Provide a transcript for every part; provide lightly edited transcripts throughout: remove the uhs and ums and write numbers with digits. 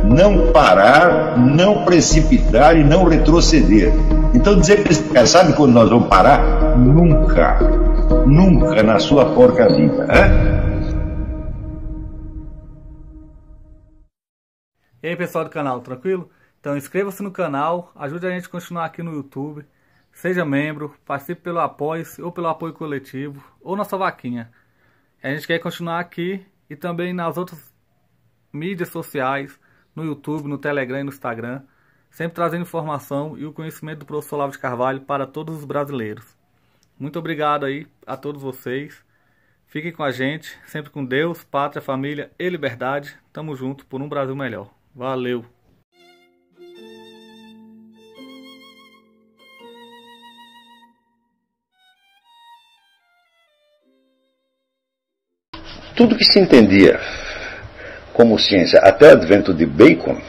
não parar, não precipitar e não retroceder. Então dizer para esse cara, sabe quando nós vamos parar? Nunca, nunca na sua porca vida, né? E aí pessoal do canal, tranquilo? Então inscreva-se no canal, ajude a gente a continuar aqui no YouTube, seja membro, participe pelo apoio ou pelo apoio coletivo ou na sua vaquinha. A gente quer continuar aqui e também nas outras mídias sociais, no YouTube, no Telegram e no Instagram, sempre trazendo informação e o conhecimento do professor Olavo de Carvalho para todos os brasileiros. Muito obrigado aí a todos vocês. Fiquem com a gente, sempre com Deus, pátria, família e liberdade. Tamo junto por um Brasil melhor. Valeu! Tudo que se entendia como ciência até o advento de Bacon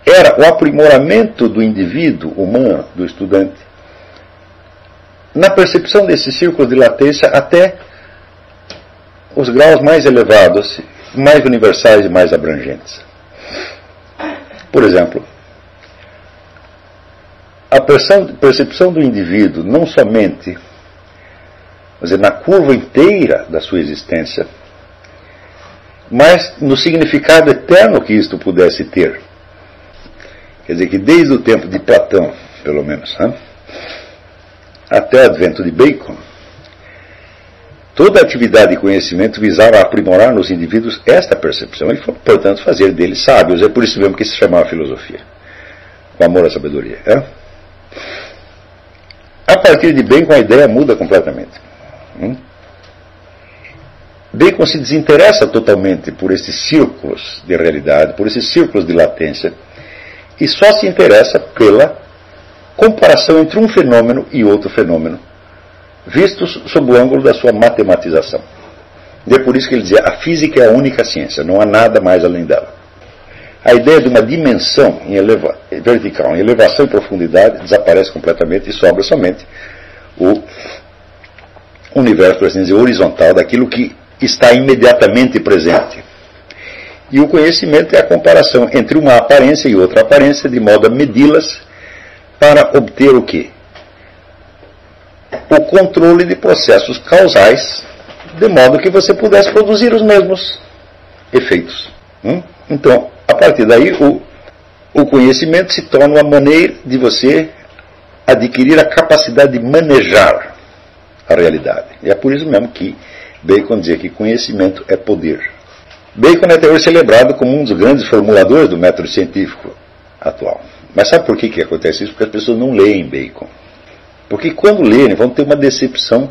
era o aprimoramento do indivíduo humano, do estudante, na percepção desse círculo de latência até os graus mais elevados, mais universais e mais abrangentes. Por exemplo, a percepção do indivíduo não somente na curva inteira da sua existência, mas no significado eterno que isto pudesse ter. Quer dizer que desde o tempo de Platão, pelo menos, até o advento de Bacon, toda a atividade de conhecimento visava aprimorar nos indivíduos esta percepção e, portanto, fazer deles sábios. É por isso mesmo que se chamava filosofia, com amor à sabedoria. A partir de Bacon, a ideia muda completamente. Bacon se desinteressa totalmente por esses círculos de realidade, por esses círculos de latência, e só se interessa pela comparação entre um fenômeno e outro fenômeno, vistos sob o ângulo da sua matematização. E é por isso que ele dizia, a física é a única ciência, não há nada mais além dela. A ideia de uma dimensão vertical, em elevação e profundidade, desaparece completamente e sobra somente o universo, por assim dizer, horizontal, daquilo que está imediatamente presente. E o conhecimento é a comparação entre uma aparência e outra aparência, de modo a medi-las para obter o quê? O controle de processos causais, de modo que você pudesse produzir os mesmos efeitos. Então, a partir daí, o conhecimento se torna uma maneira de você adquirir a capacidade de manejar a realidade. E é por isso mesmo que Bacon dizia que conhecimento é poder. Bacon é até hoje celebrado como um dos grandes formuladores do método científico atual. Mas sabe por que acontece isso? Porque as pessoas não leem Bacon. Porque quando lerem, vão ter uma decepção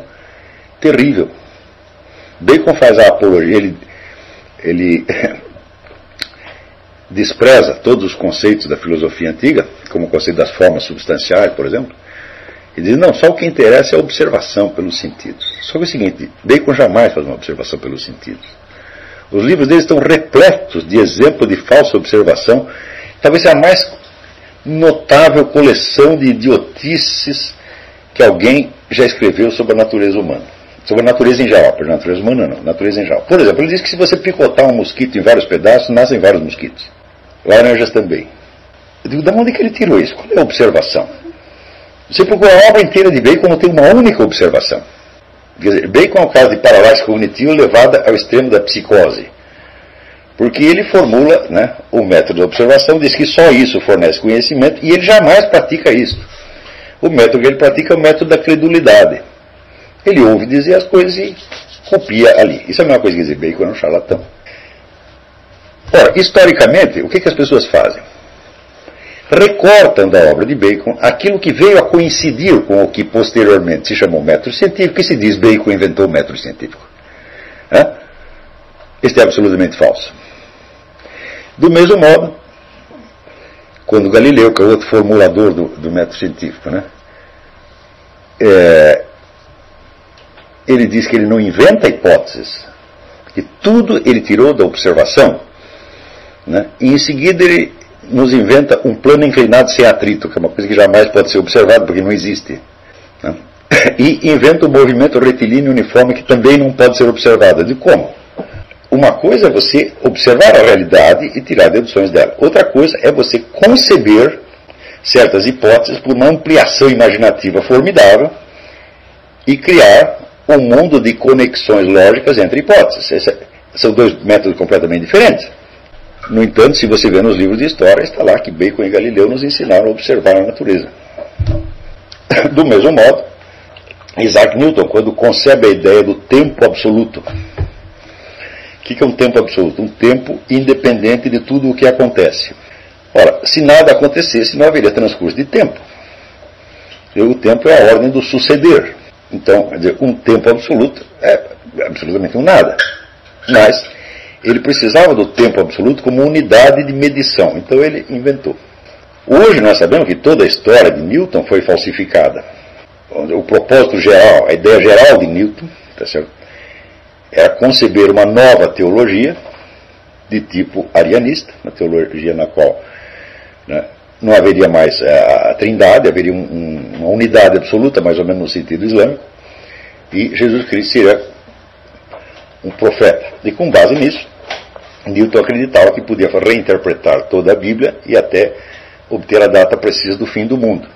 terrível. Bacon faz a apologia, ele despreza todos os conceitos da filosofia antiga, como o conceito das formas substanciais, por exemplo. Ele diz, não, só o que interessa é a observação pelos sentidos. Só que é o seguinte, Bacon jamais faz uma observação pelos sentidos. Os livros dele estão repletos de exemplos de falsa observação. Talvez seja a mais notável coleção de idiotices que alguém já escreveu sobre a natureza humana. Sobre a natureza em geral, por natureza humana não, natureza em geral. Por exemplo, ele diz que se você picotar um mosquito em vários pedaços, nascem vários mosquitos. Laranjas também. Eu digo, de onde que ele tirou isso? Qual é a observação? Você procura a obra inteira de Bacon, não tem uma única observação. Quer dizer, Bacon é um caso de paralise cognitiva levada ao extremo da psicose. Porque ele formula o método de observação, diz que só isso fornece conhecimento, e ele jamais pratica isso. O método que ele pratica é o método da credulidade. Ele ouve dizer as coisas e copia ali. Isso é a mesma coisa que dizer Bacon é um charlatão. Ora, historicamente, o que as pessoas fazem? Recortam da obra de Bacon aquilo que veio a coincidir com o que posteriormente se chamou método científico, e se diz Bacon inventou o método científico. Isto é absolutamente falso. Do mesmo modo, quando Galileu, que é outro formulador do método científico, ele diz que ele não inventa hipóteses, que tudo ele tirou da observação, e em seguida ele nos inventa um plano inclinado sem atrito, que é uma coisa que jamais pode ser observada, porque não existe. E inventa um movimento retilíneo uniforme que também não pode ser observado. De como? uma coisa é você observar a realidade e tirar deduções dela. Outra coisa é você conceber certas hipóteses por uma ampliação imaginativa formidável e criar um mundo de conexões lógicas entre hipóteses. São dois métodos completamente diferentes. No entanto, se você vê nos livros de história, está lá que Bacon e Galileu nos ensinaram a observar a natureza. Do mesmo modo, Isaac Newton, quando concebe a ideia do tempo absoluto. O que é um tempo absoluto? Um tempo independente de tudo o que acontece. Ora, se nada acontecesse, não haveria transcurso de tempo. E o tempo é a ordem do suceder. Então, quer dizer, um tempo absoluto é absolutamente um nada. Mas ele precisava do tempo absoluto como unidade de medição. Então ele inventou. Hoje nós sabemos que toda a história de Newton foi falsificada. O propósito geral, a ideia geral de Newton, tá certo? Era conceber uma nova teologia de tipo arianista, uma teologia na qual, né, não haveria mais a trindade, haveria uma unidade absoluta, mais ou menos no sentido islâmico, e Jesus Cristo seria um profeta. E com base nisso, Newton acreditava que podia reinterpretar toda a Bíblia e até obter a data precisa do fim do mundo.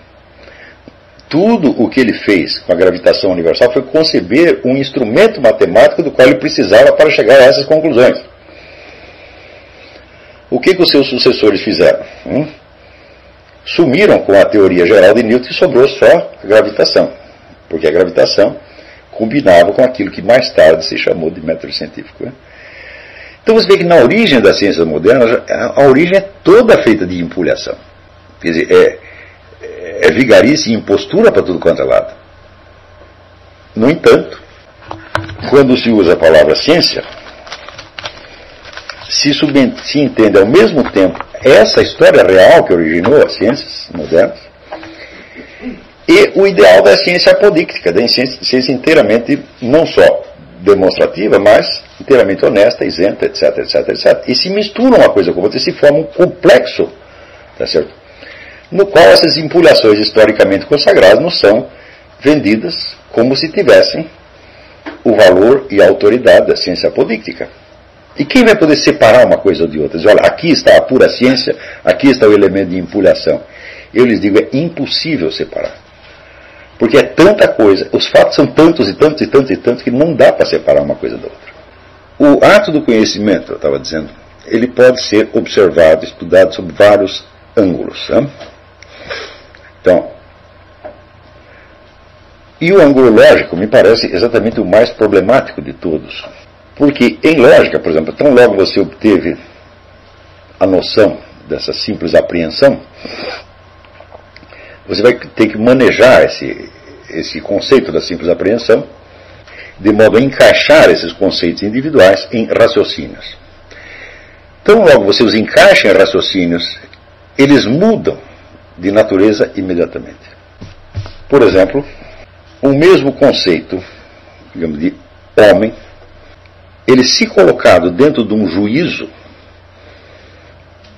Tudo o que ele fez com a gravitação universal foi conceber um instrumento matemático do qual ele precisava para chegar a essas conclusões. O que os seus sucessores fizeram? Sumiram com a teoria geral de Newton e sobrou só a gravitação, porque a gravitação combinava com aquilo que mais tarde se chamou de método científico. Então você vê que na origem das ciências modernas, a origem é toda feita de empulhação. Quer dizer, é vigarice e impostura para tudo quanto é lado. No entanto, quando se usa a palavra ciência, se entende ao mesmo tempo essa história real que originou as ciências modernas e o ideal da ciência apodíctica, da ciência inteiramente não só demonstrativa, mas inteiramente honesta, isenta, etc, etc, etc. E se misturam uma coisa com outra e se forma um complexo, tá certo? No qual essas empulhações historicamente consagradas nos são vendidas como se tivessem o valor e a autoridade da ciência apodíctica. E quem vai poder separar uma coisa de outra? Diz, olha, aqui está a pura ciência, aqui está o elemento de empulhação. Eu lhes digo, é impossível separar. Porque é tanta coisa, os fatos são tantos e tantos e tantos e tantos que não dá para separar uma coisa da outra. O ato do conhecimento, eu estava dizendo, ele pode ser observado, estudado sob vários ângulos. Né? Então, e o ângulo lógico me parece exatamente o mais problemático de todos. Porque em lógica, por exemplo, tão logo você obteve a noção dessa simples apreensão, você vai ter que manejar esse conceito da simples apreensão de modo a encaixar esses conceitos individuais em raciocínios. Tão logo você os encaixa em raciocínios, eles mudam de natureza imediatamente. Por exemplo, o mesmo conceito, digamos, de homem, ele se colocado dentro de um juízo,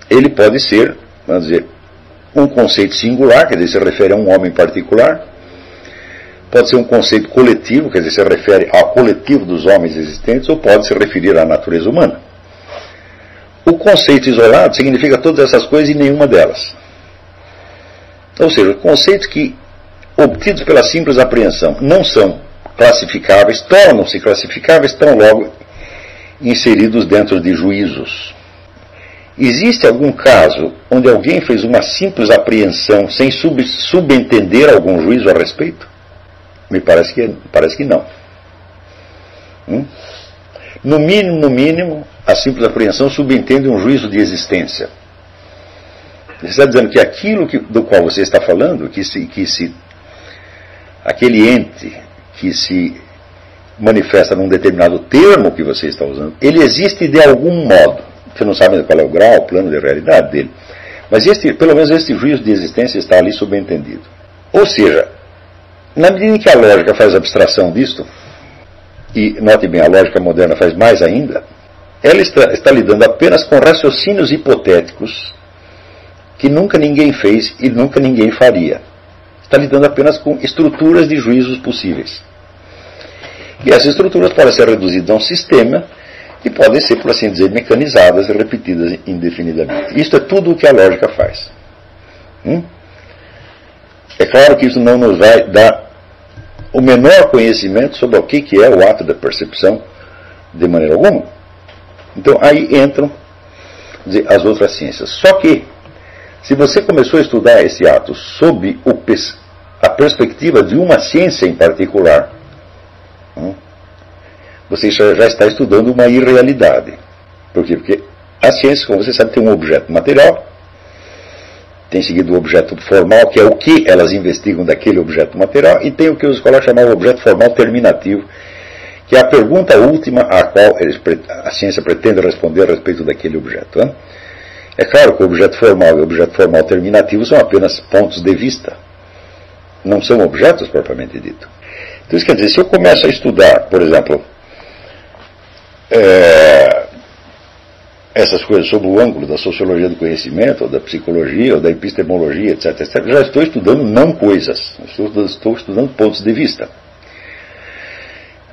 ele pode ser, vamos dizer, um conceito singular, quer dizer, se refere a um homem particular, pode ser um conceito coletivo, quer dizer, se refere ao coletivo dos homens existentes, ou pode se referir à natureza humana. O conceito isolado significa todas essas coisas e nenhuma delas. Ou seja, conceitos que, obtidos pela simples apreensão, não são classificáveis, tornam-se classificáveis tão logo inseridos dentro de juízos. Existe algum caso onde alguém fez uma simples apreensão sem subentender algum juízo a respeito? Me parece que não. No mínimo, a simples apreensão subentende um juízo de existência. Você está dizendo que aquilo do qual você está falando, aquele ente que se manifesta num determinado termo que você está usando, ele existe de algum modo. Você não sabe qual é o grau, o plano de realidade dele. Mas pelo menos este juízo de existência está ali subentendido. Ou seja, na medida em que a lógica faz abstração disto, e note bem, a lógica moderna faz mais ainda, ela está lidando apenas com raciocínios hipotéticos que nunca ninguém fez e nunca ninguém faria. Está lidando apenas com estruturas de juízos possíveis. E essas estruturas podem ser reduzidas a um sistema que podem ser, por assim dizer, mecanizadas e repetidas indefinidamente. Isto é tudo o que a lógica faz. É claro que isso não nos vai dar o menor conhecimento sobre o que é o ato da percepção de maneira alguma. Então aí entram as outras ciências. Só que, se você começou a estudar esse ato sob a perspectiva de uma ciência em particular, você já está estudando uma irrealidade. Por quê? Porque a ciência, como você sabe, tem um objeto material, tem seguido o objeto formal, que é o que elas investigam daquele objeto material, e tem o que os escolares chamavam de objeto formal terminativo, que é a pergunta última à qual a ciência pretende responder a respeito daquele objeto. É claro que o objeto formal e o objeto formal terminativo são apenas pontos de vista, não são objetos propriamente dito. Então isso quer dizer, se eu começo a estudar, por exemplo, essas coisas sob o ângulo da sociologia do conhecimento, ou da psicologia, ou da epistemologia, etc., já estou estudando não coisas, estou estudando pontos de vista.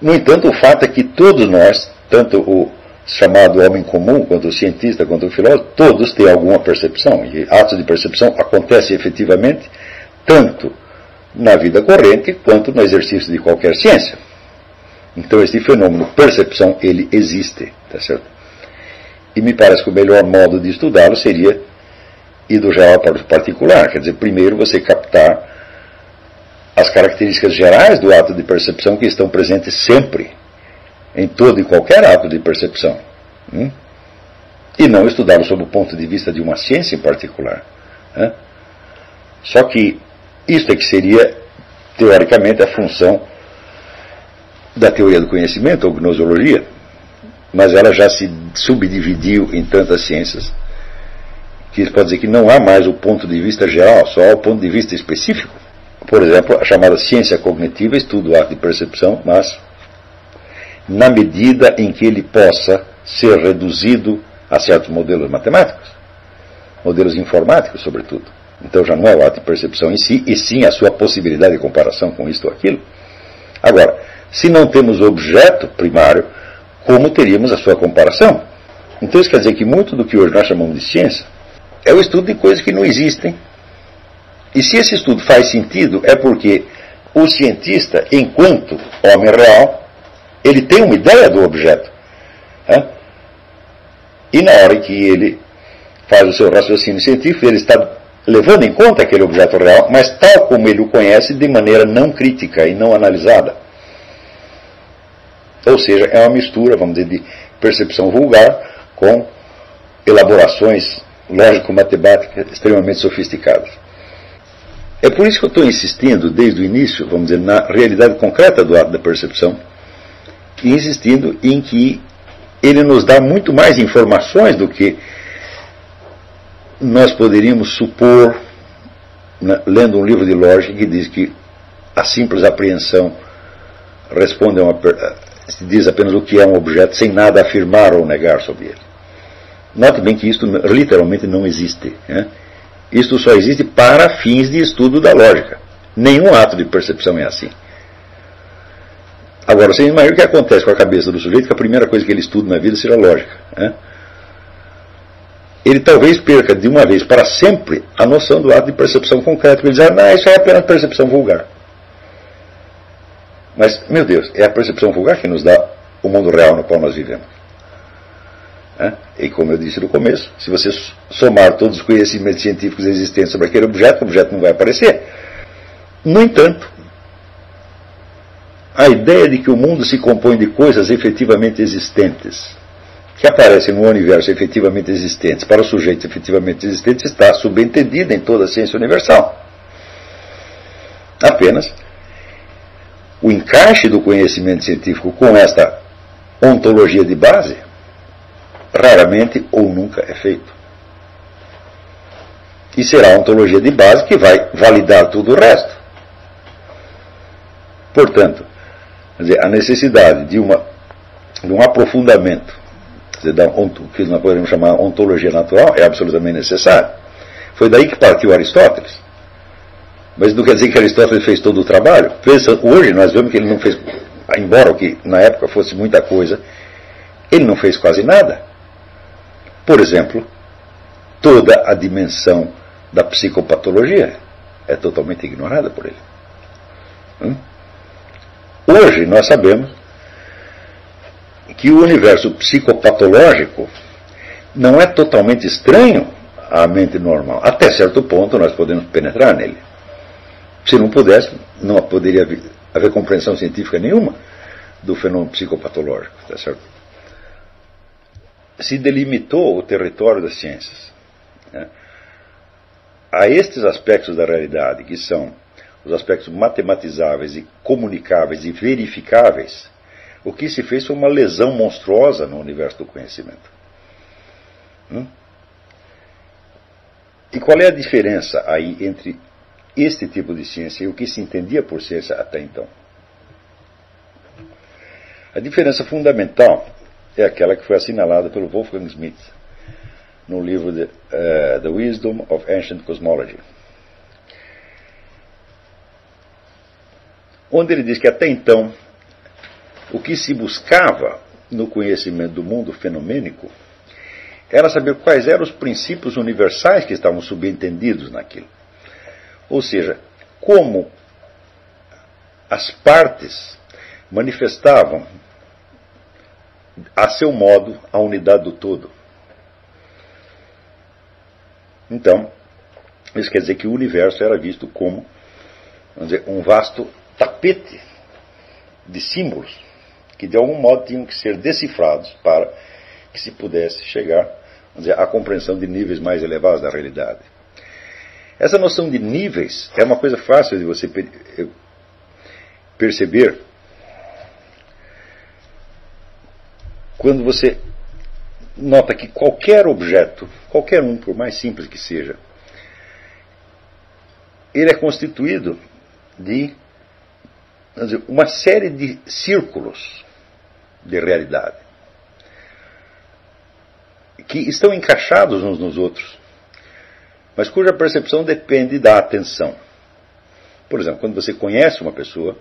No entanto, o fato é que todos nós, tanto o chamado homem comum, quanto o cientista, quanto o filósofo, todos têm alguma percepção, e atos de percepção acontecem efetivamente tanto na vida corrente quanto no exercício de qualquer ciência. Então esse fenômeno percepção, ele existe, tá certo? E me parece que o melhor modo de estudá-lo seria ir do geral para o particular, quer dizer, primeiro você captar as características gerais do ato de percepção que estão presentes sempre, em todo e qualquer ato de percepção, e não estudá-lo sob o ponto de vista de uma ciência em particular. Só que isto é que seria, teoricamente, a função da teoria do conhecimento, ou gnosologia, mas ela já se subdividiu em tantas ciências que se pode dizer que não há mais o ponto de vista geral, só há o ponto de vista específico. Por exemplo, a chamada ciência cognitiva estuda o ato de percepção, mas na medida em que ele possa ser reduzido a certos modelos matemáticos, modelos informáticos, sobretudo. Então já não é o ato de percepção em si, e sim a sua possibilidade de comparação com isto ou aquilo. Agora, se não temos objeto primário, como teríamos a sua comparação? Então isso quer dizer que muito do que hoje nós chamamos de ciência é o estudo de coisas que não existem. E se esse estudo faz sentido, é porque o cientista, enquanto homem real, ele tem uma ideia do objeto. E na hora que ele faz o seu raciocínio científico, ele está levando em conta aquele objeto real, mas tal como ele o conhece, de maneira não crítica e não analisada. Ou seja, é uma mistura, vamos dizer, de percepção vulgar com elaborações lógico-matemáticas extremamente sofisticadas. É por isso que eu estou insistindo, desde o início, vamos dizer, na realidade concreta do ato da percepção, e insistindo em que ele nos dá muito mais informações do que nós poderíamos supor, lendo um livro de lógica que diz que a simples apreensão responde a se diz apenas o que é um objeto, sem nada afirmar ou negar sobre ele. Note bem que isto literalmente não existe. Isto só existe para fins de estudo da lógica. Nenhum ato de percepção é assim. Agora, vocês imaginam o que acontece com a cabeça do sujeito, que a primeira coisa que ele estuda na vida seja a lógica. Ele talvez perca de uma vez para sempre a noção do ato de percepção concreto. Ele diz, não, isso é apenas percepção vulgar. Mas, meu Deus, é a percepção vulgar que nos dá o mundo real no qual nós vivemos. E como eu disse no começo, se você somar todos os conhecimentos científicos existentes sobre aquele objeto, o objeto não vai aparecer. No entanto, a ideia de que o mundo se compõe de coisas efetivamente existentes, que aparecem no universo efetivamente existentes, para os sujeitos efetivamente existentes, está subentendida em toda a ciência universal. Apenas o encaixe do conhecimento científico com esta ontologia de base raramente ou nunca é feito. E será a ontologia de base que vai validar tudo o resto. Portanto, quer dizer, a necessidade de um aprofundamento, quer dizer, que nós podemos chamar ontologia natural, é absolutamente necessário. Foi daí que partiu Aristóteles. Mas não quer dizer que Aristóteles fez todo o trabalho. Hoje nós vemos que ele não fez, embora o que na época fosse muita coisa, Ele não fez quase nada. Por exemplo, toda a dimensão da psicopatologia é totalmente ignorada por ele. Hoje nós sabemos que o universo psicopatológico não é totalmente estranho à mente normal. Até certo ponto nós podemos penetrar nele. Se não pudesse, não poderia haver compreensão científica nenhuma do fenômeno psicopatológico. Tá certo? Se delimitou o território das ciências, né, a estes aspectos da realidade, que são os aspectos matematizáveis e comunicáveis e verificáveis. O que se fez foi uma lesão monstruosa no universo do conhecimento. E qual é a diferença aí entre este tipo de ciência e o que se entendia por ciência até então? A diferença fundamental é aquela que foi assinalada pelo Wolfgang Schmidt no livro The Wisdom of Ancient Cosmology, onde ele diz que até então o que se buscava no conhecimento do mundo fenomênico era saber quais eram os princípios universais que estavam subentendidos naquilo. Ou seja, como as partes manifestavam a seu modo a unidade do todo. Então, isso quer dizer que o universo era visto como, vamos dizer, um vasto tapete de símbolos que de algum modo tinham que ser decifrados para que se pudesse chegar, vamos dizer, à compreensão de níveis mais elevados da realidade. Essa noção de níveis é uma coisa fácil de você perceber quando você nota que qualquer objeto, qualquer um, por mais simples que seja, ele é constituído de, vamos dizer, uma série de círculos de realidade que estão encaixados uns nos outros, mas cuja percepção depende da atenção. Por exemplo, quando você conhece uma pessoa,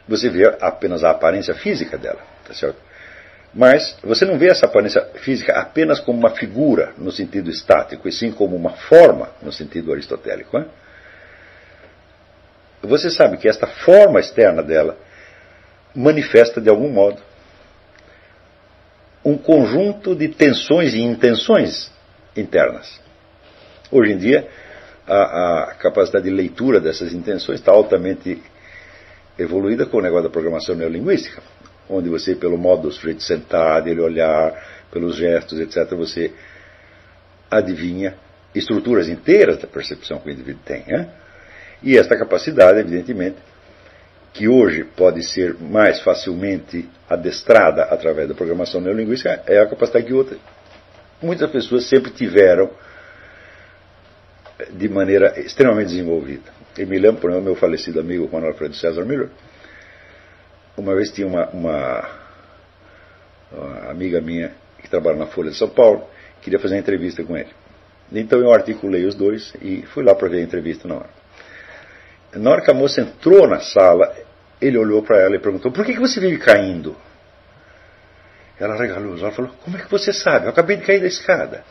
você vê apenas a aparência física dela, tá certo? Mas você não vê essa aparência física apenas como uma figura no sentido estático, e sim como uma forma no sentido aristotélico. Né? Você sabe que esta forma externa dela manifesta de algum modo um conjunto de tensões e intenções internas. Hoje em dia, a capacidade de leitura dessas intenções está altamente evoluída com o negócio da programação neurolinguística, onde você, pelo modo do sujeito sentar, dele olhar, pelos gestos, etc., você adivinha estruturas inteiras da percepção que o indivíduo tem. Né? E esta capacidade, evidentemente, que hoje pode ser mais facilmente adestrada através da programação neurolinguística, é a capacidade que muitas pessoas sempre tiveram de maneira extremamente desenvolvida. Eu me lembro, por exemplo, meu falecido amigo Juan Alfredo César Miller, uma vez tinha uma amiga minha que trabalha na Folha de São Paulo, queria fazer uma entrevista com ele. Então eu articulei os dois e fui lá para ver a entrevista na hora. Na hora que a moça entrou na sala, ele olhou para ela e perguntou: por que você vive caindo? Ela regalou os olhos e falou: como é que você sabe? Eu acabei de cair da escada.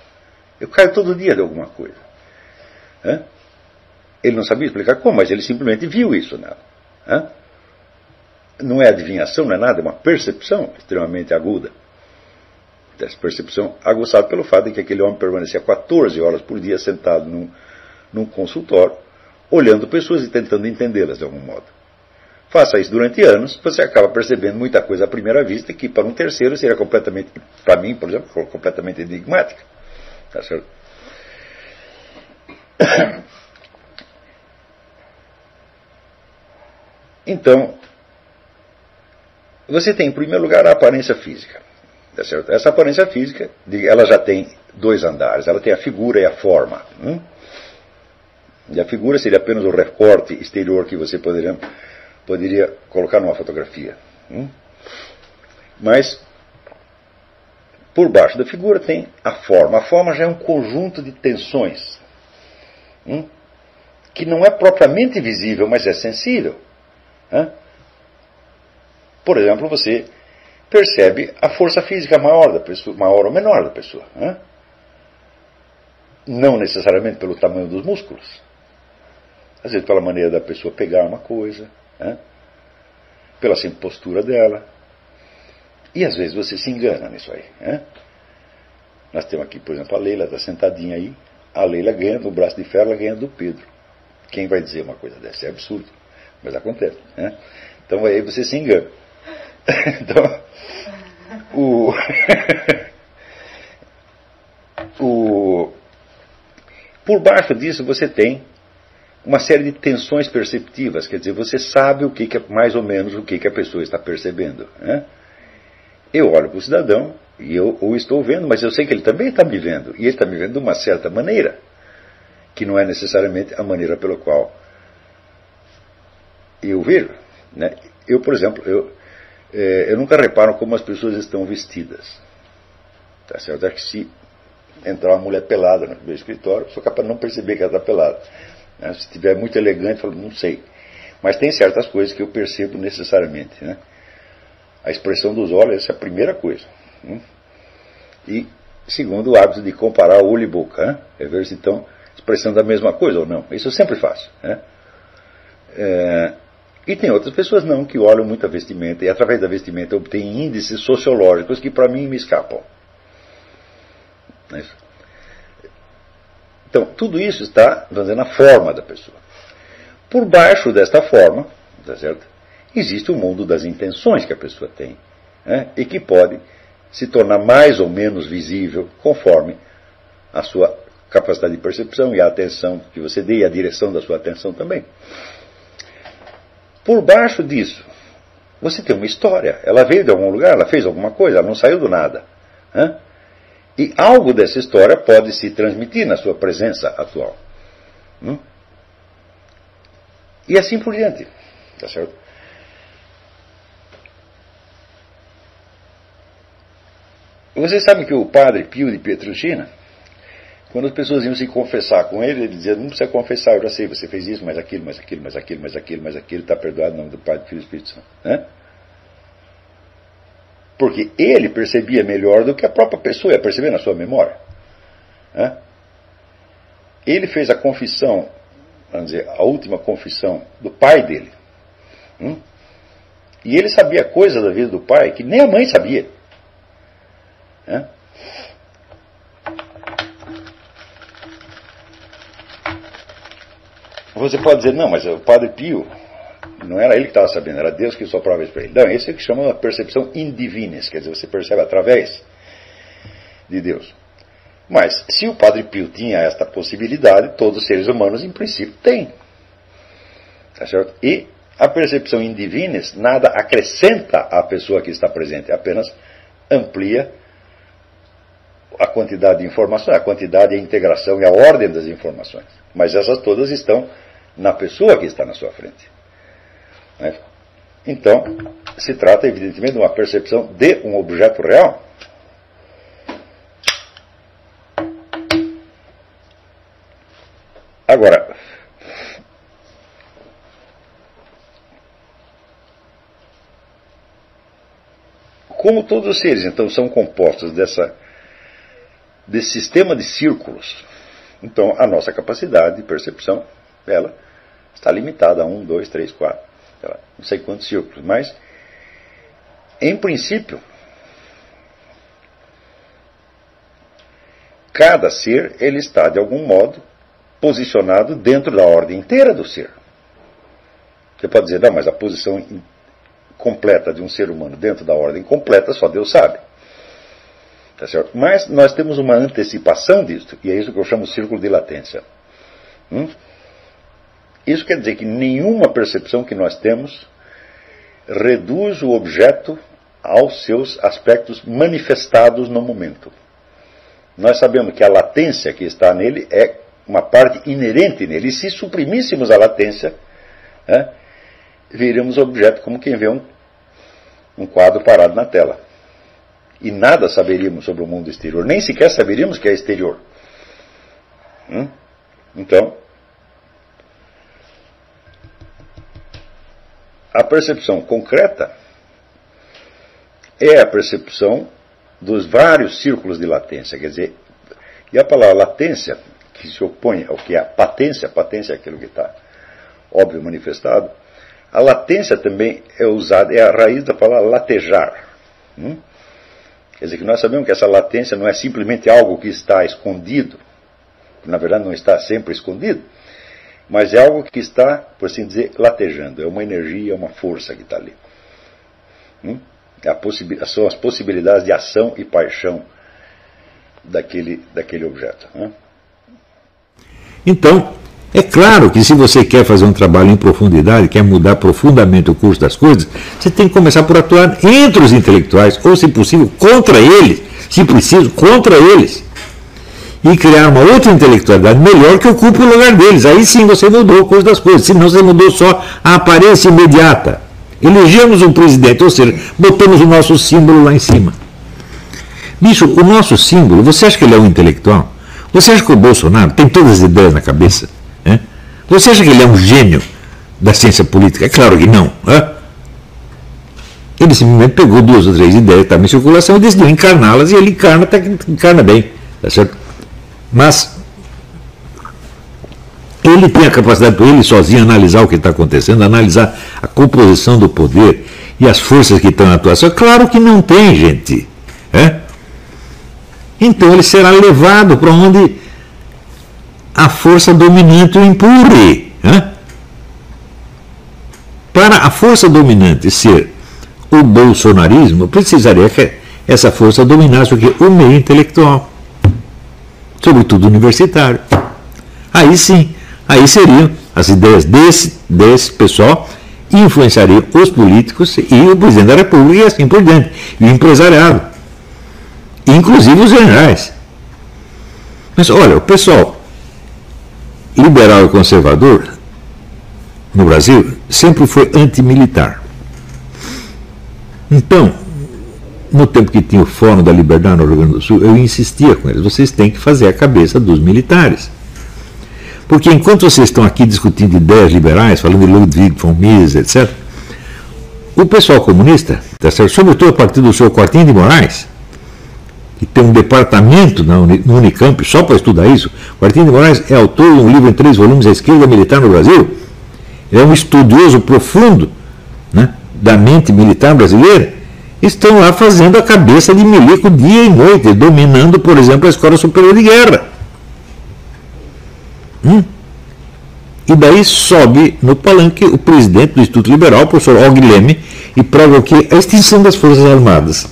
Eu caio todo dia de alguma coisa. Hã? Ele não sabia explicar como, mas ele simplesmente viu isso nela. Hã? Não é adivinhação, não é nada, é uma percepção extremamente aguda. Essa percepção aguçada pelo fato de que aquele homem permanecia 14 horas por dia sentado num consultório, olhando pessoas e tentando entendê-las de algum modo. Faça isso durante anos, você acaba percebendo muita coisa à primeira vista que para um terceiro seria completamente, para mim, por exemplo, completamente enigmática. Tá certo? Então, você tem, em primeiro lugar, a aparência física. Tá certo? Essa aparência física, ela já tem dois andares. Ela tem a figura e a forma. E a figura seria apenas o recorte exterior que você poderia colocar numa fotografia. Mas, por baixo da figura tem a forma. A forma já é um conjunto de tensões, que não é propriamente visível, mas é sensível. Por exemplo, você percebe a força física maior da pessoa, maior ou menor da pessoa. Né? Não necessariamente pelo tamanho dos músculos. Às vezes pela maneira da pessoa pegar uma coisa, né? Pela simples postura dela. E às vezes você se engana nisso aí. Né? Nós temos aqui, por exemplo, a Leila está sentadinha aí. A Leila ganha no braço de ferro, ela ganha do Pedro. Quem vai dizer uma coisa dessa? É absurdo. Mas acontece. Né? Então aí você se engana. Então, por baixo disso você tem uma série de tensões perceptivas, quer dizer, você sabe o que é mais ou menos o que a pessoa está percebendo. Né? Eu olho para o cidadão e eu o estou vendo, mas eu sei que ele também está me vendo, e ele está me vendo de uma certa maneira, que não é necessariamente a maneira pela qual eu vejo. Né? Eu, por exemplo, eu nunca reparo como as pessoas estão vestidas. Tá certo? É que se entrar uma mulher pelada no meu escritório, eu sou capaz de não perceber que ela está pelada. Né? Se estiver muito elegante, eu falo, não sei. Mas tem certas coisas que eu percebo necessariamente. Né? A expressão dos olhos, essa é a primeira coisa. E, segundo, o hábito de comparar olho e boca. Né? É ver se estão expressando a mesma coisa ou não. Isso eu sempre faço. Né? E tem outras pessoas não, que olham muito a vestimenta e através da vestimenta obtêm índices sociológicos que para mim me escapam. Não é isso? Então, tudo isso está, vamos dizer, na forma da pessoa. Por baixo desta forma, tá certo? Existe o mundo das intenções que a pessoa tem, né? E que pode se tornar mais ou menos visível conforme a sua capacidade de percepção e a atenção que você dê e a direção da sua atenção também. Por baixo disso, você tem uma história. Ela veio de algum lugar, ela fez alguma coisa, ela não saiu do nada. Né? E algo dessa história pode se transmitir na sua presença atual. E assim por diante. Tá certo? Vocês sabem que o padre Pio de Pietrelcina, quando as pessoas iam se confessar com ele, ele dizia, não precisa confessar, eu já sei, você fez isso, mas aquilo, mas aquilo, mas aquilo, mas aquilo, mas aquilo, está perdoado em nome do Pai, do Filho e do Espírito Santo. Né? Porque ele percebia melhor do que a própria pessoa ia perceber na sua memória. Né? Ele fez a confissão, vamos dizer, a última confissão do pai dele. E ele sabia coisas da vida do pai que nem a mãe sabia. Né? Você pode dizer, não, mas o Padre Pio, não era ele que estava sabendo, era Deus que soprava isso para ele. Não, esse é o que chama a percepção indivines, quer dizer, você percebe através de Deus. Mas, se o Padre Pio tinha esta possibilidade, todos os seres humanos, em princípio, têm. Tá certo? E a percepção indivines nada acrescenta à pessoa que está presente, apenas amplia a quantidade de informações, a quantidade, a integração e a ordem das informações. Mas essas todas estão na pessoa que está na sua frente. Né? Então, se trata evidentemente de uma percepção de um objeto real. Agora, como todos os seres, então, são compostos desse sistema de círculos, então a nossa capacidade de percepção, ela está limitada a 1, 2, 3, 4, não sei quantos círculos, mas, em princípio, cada ser, ele está, de algum modo, posicionado dentro da ordem inteira do ser. Você pode dizer, não, mas a posição completa de um ser humano dentro da ordem completa, só Deus sabe. Tá certo? Mas nós temos uma antecipação disso, e é isso que eu chamo de círculo de latência. Isso quer dizer que nenhuma percepção que nós temos reduz o objeto aos seus aspectos manifestados no momento. Nós sabemos que a latência que está nele é uma parte inerente nele, e se suprimíssemos a latência, veríamos o objeto como quem vê um quadro parado na tela. E nada saberíamos sobre o mundo exterior, nem sequer saberíamos que é exterior. Então, a percepção concreta é a percepção dos vários círculos de latência. Quer dizer, e a palavra latência, que se opõe ao que é a patência é aquilo que está óbvio manifestado, a latência também é usada, é a raiz da palavra latejar. Quer dizer que nós sabemos que essa latência não é simplesmente algo que está escondido, que na verdade não está sempre escondido, mas é algo que está, por assim dizer, latejando. É uma energia, é uma força que está ali. São as possibilidades de ação e paixão daquele objeto. Então, é claro que se você quer fazer um trabalho em profundidade, quer mudar profundamente o curso das coisas, você tem que começar por atuar entre os intelectuais, ou se possível, contra eles, se preciso, contra eles. E criar uma outra intelectualidade melhor que ocupe o lugar deles. Aí sim você mudou o curso das coisas, senão você mudou só a aparência imediata. Elegemos um presidente, ou seja, botamos o nosso símbolo lá em cima. Bicho, o nosso símbolo, você acha que ele é um intelectual? Você acha que o Bolsonaro tem todas as ideias na cabeça? Você acha que ele é um gênio da ciência política? É claro que não. Ele simplesmente pegou 2 ou 3 ideias que estavam em circulação e decidiu encarná-las, e ele encarna, até que encarna bem. Tá certo? Mas ele tem a capacidade de ele sozinho analisar o que está acontecendo, analisar a composição do poder e as forças que estão na atuação. Claro que não tem, gente. Então ele será levado para onde a força dominante o empurre. Para a força dominante ser o bolsonarismo, precisaria que essa força dominasse o quê? O meio intelectual, sobretudo universitário. Aí sim, aí seriam as ideias desse pessoal, influenciariam os políticos e o presidente da República e assim por diante, e o empresariado, inclusive os generais. Mas olha, o pessoal liberal e conservador no Brasil sempre foi antimilitar. Então, no tempo que tinha o Fórum da Liberdade no Rio Grande do Sul, eu insistia com eles: vocês têm que fazer a cabeça dos militares. Porque enquanto vocês estão aqui discutindo ideias liberais, falando de Ludwig von Mises, etc., o pessoal comunista, tá certo? Sobretudo a partir do seu Quartinho de Moraes, que tem um departamento no Unicamp só para estudar isso. O Quartinho de Moraes é autor de um livro em 3 volumes, A Esquerda Militar no Brasil. Ele é um estudioso profundo, né, da mente militar brasileira. Estão lá fazendo a cabeça de milico dia e noite, dominando, por exemplo, a Escola Superior de Guerra. E daí sobe no palanque o presidente do Instituto Liberal, o professor Og Leme, e prova o quê? A extinção das Forças Armadas.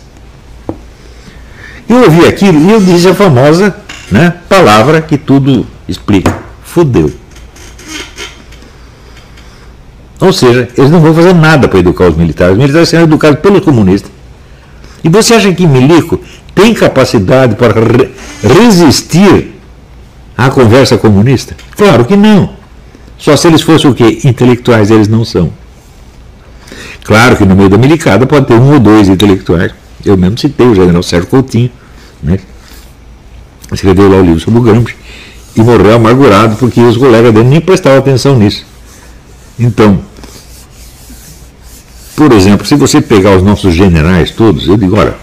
Eu ouvi aquilo e eu disse a famosa, né, palavra que tudo explica: fudeu. Ou seja, eles não vão fazer nada para educar os militares. Os militares serão educados pelos comunistas. E você acha que milico tem capacidade para resistir à conversa comunista? Claro que não. Só se eles fossem o quê? Intelectuais. Eles não são. Claro que no meio da milicada pode ter 1 ou 2 intelectuais. Eu mesmo citei o general Sérgio Coutinho, né? Escreveu lá o livro sobre o Gramsci e morreu amargurado porque os colegas dele nem prestavam atenção nisso. Então, por exemplo, se você pegar os nossos generais todos, eu digo: olha,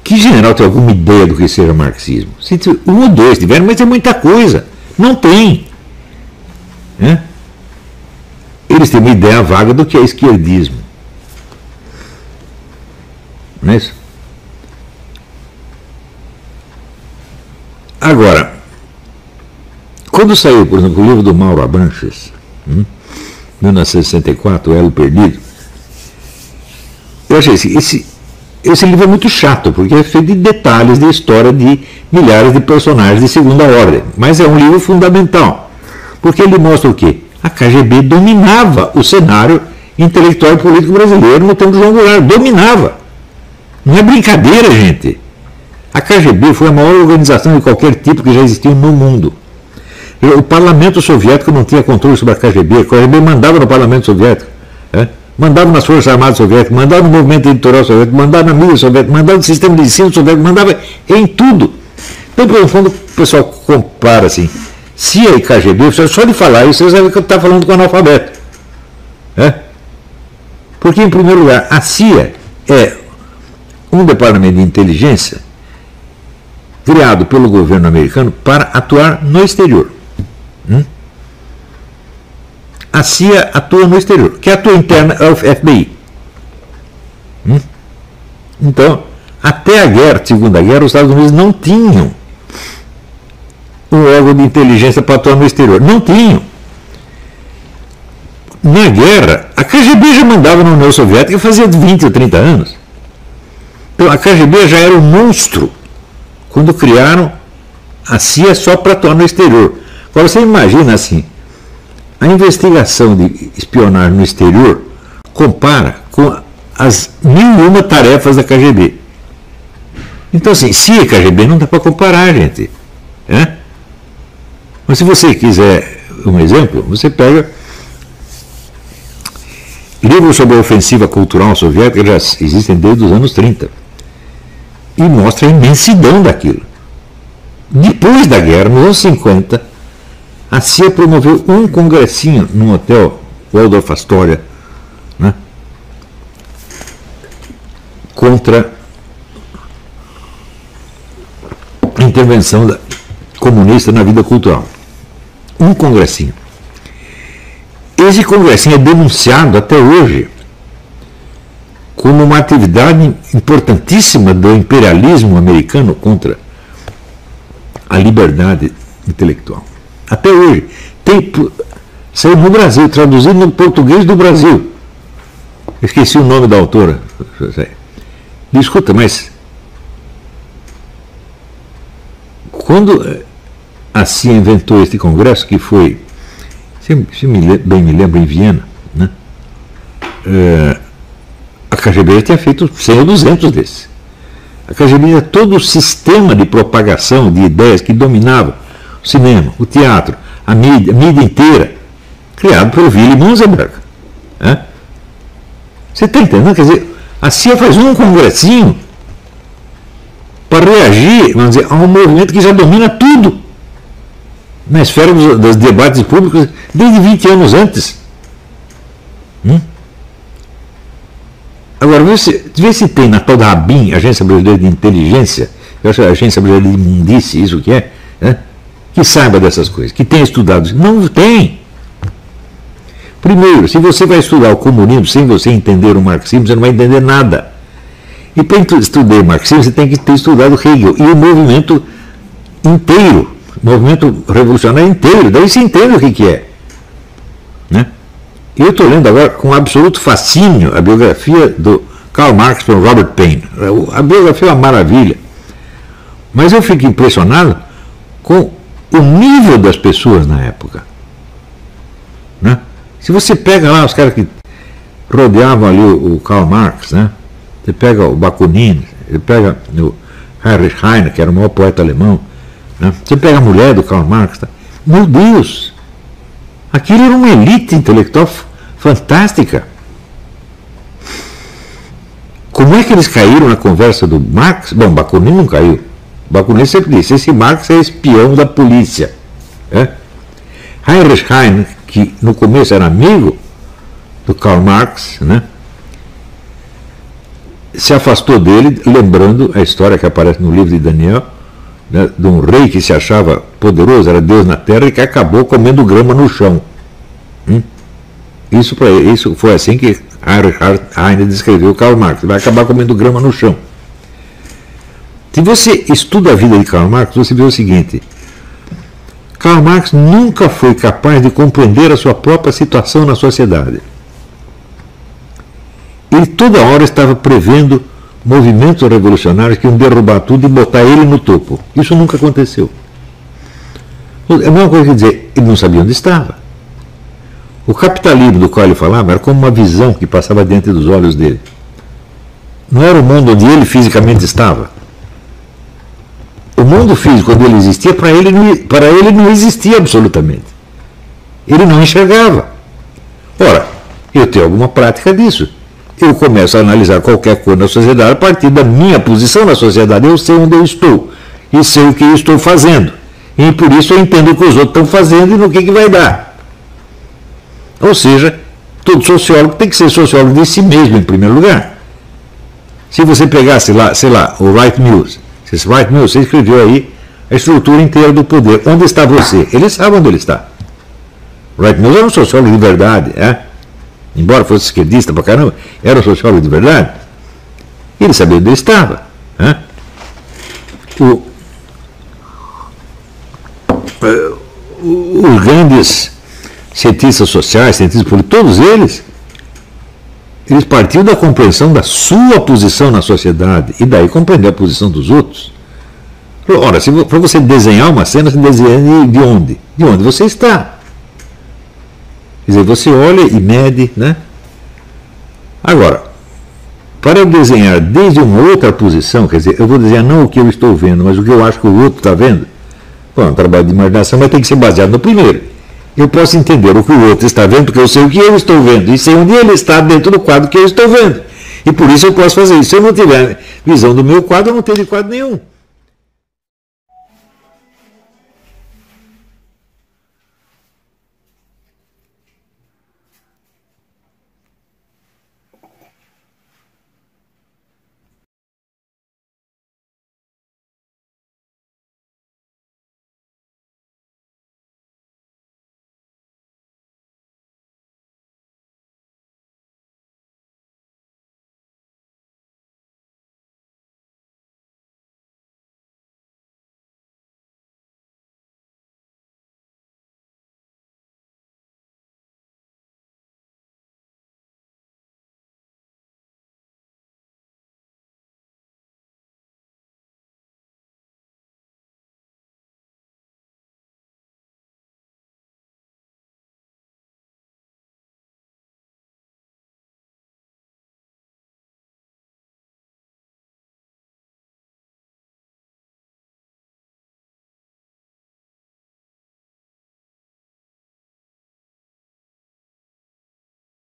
que general tem alguma ideia do que seja marxismo? Se 1 ou 2 tiveram, mas é muita coisa. Não tem. Eles têm uma ideia vaga do que é esquerdismo. Não é isso? Agora, quando saiu, por exemplo, o livro do Mauro Abranches, 1964, O Elo Perdido, eu achei esse livro é muito chato, porque é feito de detalhes de história de milhares de personagens de segunda ordem, mas é um livro fundamental, porque ele mostra o quê? A KGB dominava o cenário intelectual e político brasileiro no tempo do João Goulart, dominava. Não é brincadeira, gente. A KGB foi a maior organização de qualquer tipo que já existiu no mundo. O parlamento soviético não tinha controle sobre a KGB. A KGB mandava no parlamento soviético, mandava nas forças armadas soviéticas, mandava no movimento editorial soviético, mandava na mídia soviética, mandava no sistema de ensino soviético, mandava em tudo. Então, pelo fundo, o pessoal compara assim: CIA e KGB, só de falar isso, você sabe que eu estou falando com o analfabeto. Porque, em primeiro lugar, a CIA é um departamento de inteligência criado pelo governo americano para atuar no exterior. A CIA atua no exterior, que atua interna é o FBI. Então, até a guerra, Segunda Guerra, os Estados Unidos não tinham um órgão de inteligência para atuar no exterior. Não tinham. Na guerra, a KGB já mandava na União Soviética fazia 20 ou 30 anos. Então, a KGB já era um monstro quando criaram a CIA só para atuar no exterior. Agora, você imagina assim, a investigação de espionagem no exterior compara com as 1001 tarefas da KGB. Então, assim, CIA e KGB não dá para comparar, gente. Mas se você quiser um exemplo, você pega livros sobre a ofensiva cultural soviética, já existem desde os anos 30, e mostra a imensidão daquilo. Depois da guerra, nos anos 50, a CIA promoveu um congressinho num hotel, Waldorf Astoria, né, contra a intervenção comunista na vida cultural. Um congressinho. Esse congressinho é denunciado até hoje como uma atividade importantíssima do imperialismo americano contra a liberdade intelectual. Até hoje. Saiu no Brasil, traduzido no português do Brasil. Esqueci o nome da autora. Escuta, mas quando a CIA inventou este congresso, que foi, se bem me lembro, em Viena, né? A KGB tinha feito 100 ou 200 desses. A KGB tinha todo o sistema de propagação de ideias que dominava o cinema, o teatro, a mídia inteira, criado pelo Willy Munzenberg. Você está entendendo? Quer dizer, a CIA faz um congressinho para reagir, vamos dizer, a um movimento que já domina tudo na esfera dos debates públicos desde 20 anos antes. Agora, vê se tem na tal da ABIN, Agência Brasileira de Inteligência, eu acho que a Agência Brasileira de Imundice, isso que é, que saiba dessas coisas, que tenha estudado. Não tem. Primeiro, se você vai estudar o comunismo sem você entender o marxismo, você não vai entender nada. E para estudar o marxismo, você tem que ter estudado Hegel e o movimento inteiro, o movimento revolucionário inteiro. Daí você entende o que é. Eu estou lendo agora com absoluto fascínio a biografia do Karl Marx por Robert Paine. A biografia é uma maravilha. Mas eu fico impressionado com o nível das pessoas na época. Se você pega lá os caras que rodeavam ali o Karl Marx, você pega o Bakunin, você pega o Heinrich Heine, que era o maior poeta alemão, você pega a mulher do Karl Marx, meu Deus, aquilo era uma elite intelectual fantástica. Como é que eles caíram na conversa do Marx? Bom, Bakunin não caiu. Bakunin sempre disse, esse Marx é espião da polícia. Heinrich Heine, que no começo era amigo do Karl Marx, se afastou dele, lembrando a história que aparece no livro de Daniel, de um rei que se achava poderoso, era Deus na terra, e que acabou comendo grama no chão. Isso foi assim que Heinrich Heine descreveu Karl Marx, vai acabar comendo grama no chão. Se você estuda a vida de Karl Marx, você vê o seguinte: Karl Marx nunca foi capaz de compreender a sua própria situação na sociedade. Ele toda hora estava prevendo movimentos revolucionários que iam derrubar tudo e botar ele no topo. Isso nunca aconteceu. É a mesma coisa que dizer, ele não sabia onde estava. O capitalismo do qual ele falava era como uma visão que passava dentro dos olhos dele. Não era o mundo onde ele fisicamente estava. O mundo físico, quando ele existia, para ele não existia absolutamente. Ele não enxergava. Ora, eu tenho alguma prática disso. Eu começo a analisar qualquer coisa na sociedade a partir da minha posição na sociedade. Eu sei onde eu estou e sei o que eu estou fazendo. E por isso eu entendo o que os outros estão fazendo e no que vai dar. Ou seja, todo sociólogo tem que ser sociólogo de si mesmo, em primeiro lugar. Se você pegasse lá, sei lá, o Wright Mills, você escreveu aí a estrutura inteira do poder. Onde está você? Ele sabe onde ele está. O Wright Mills era um sociólogo de verdade, embora fosse esquerdista pra caramba, era um sociólogo de verdade. Ele sabia onde ele estava. Os grandes cientistas sociais, cientistas políticos, todos eles partiam da compreensão da sua posição na sociedade e daí compreender a posição dos outros. Ora, para você desenhar uma cena, você desenha de onde? De onde você está. Quer dizer, você olha e mede, né? Agora, para eu desenhar desde uma outra posição, quer dizer, eu vou desenhar não o que eu estou vendo, mas o que eu acho que o outro está vendo. Bom, o trabalho de imaginação vai ter que ser baseado no primeiro. Eu posso entender o que o outro está vendo, porque eu sei o que eu estou vendo, e sei onde ele está dentro do quadro que eu estou vendo. E por isso eu posso fazer isso. Se eu não tiver visão do meu quadro, eu não tenho quadro nenhum.